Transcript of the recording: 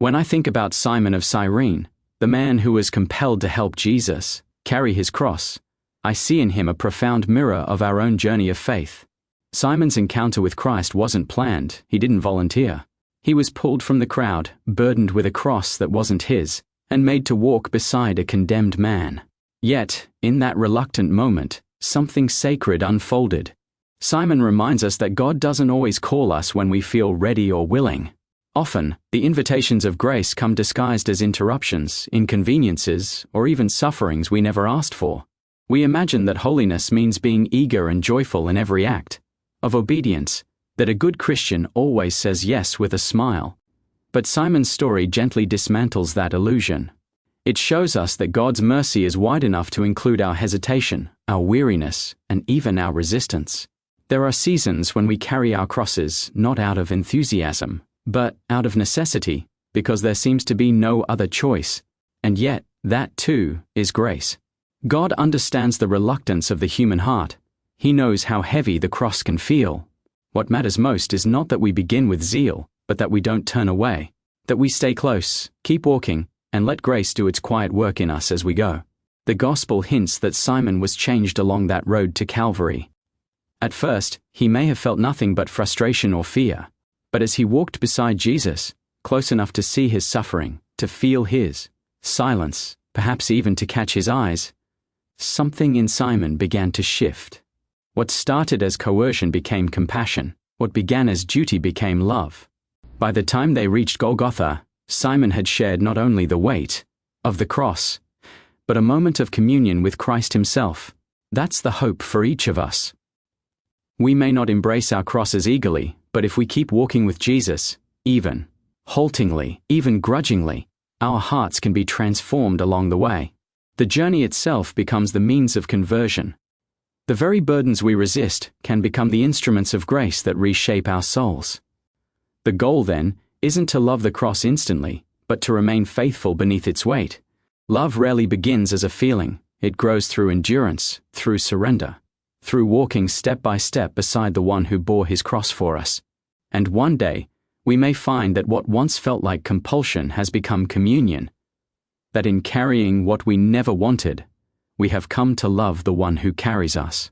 When I think about Simon of Cyrene, the man who was compelled to help Jesus carry his cross, I see in him a profound mirror of our own journey of faith. Simon's encounter with Christ wasn't planned, he didn't volunteer. He was pulled from the crowd, burdened with a cross that wasn't his, and made to walk beside a condemned man. Yet, in that reluctant moment, something sacred unfolded. Simon reminds us that God doesn't always call us when we feel ready or willing. Often, the invitations of grace come disguised as interruptions, inconveniences, or even sufferings we never asked for. We imagine that holiness means being eager and joyful in every act of obedience, that a good Christian always says yes with a smile. But Simon's story gently dismantles that illusion. It shows us that God's mercy is wide enough to include our hesitation, our weariness, and even our resistance. There are seasons when we carry our crosses not out of enthusiasm, but out of necessity, because there seems to be no other choice. And yet, that too is grace. God understands the reluctance of the human heart. He knows how heavy the cross can feel. What matters most is not that we begin with zeal, but that we don't turn away, that we stay close, keep walking, and let grace do its quiet work in us as we go. The gospel hints that Simon was changed along that road to Calvary. At first, he may have felt nothing but frustration or fear, but as he walked beside Jesus, close enough to see his suffering, to feel his silence, perhaps even to catch his eyes, something in Simon began to shift. What started as coercion became compassion. What began as duty became love. By the time they reached Golgotha, Simon had shared not only the weight of the cross, but a moment of communion with Christ himself. That's the hope for each of us. We may not embrace our crosses eagerly, but if we keep walking with Jesus, even haltingly, even grudgingly, our hearts can be transformed along the way. The journey itself becomes the means of conversion. The very burdens we resist can become the instruments of grace that reshape our souls. The goal, then, isn't to love the cross instantly, but to remain faithful beneath its weight. Love rarely begins as a feeling. It grows through endurance, through surrender, through walking step by step beside the one who bore his cross for us. And one day, we may find that what once felt like compulsion has become communion, that in carrying what we never wanted, we have come to love the one who carries us.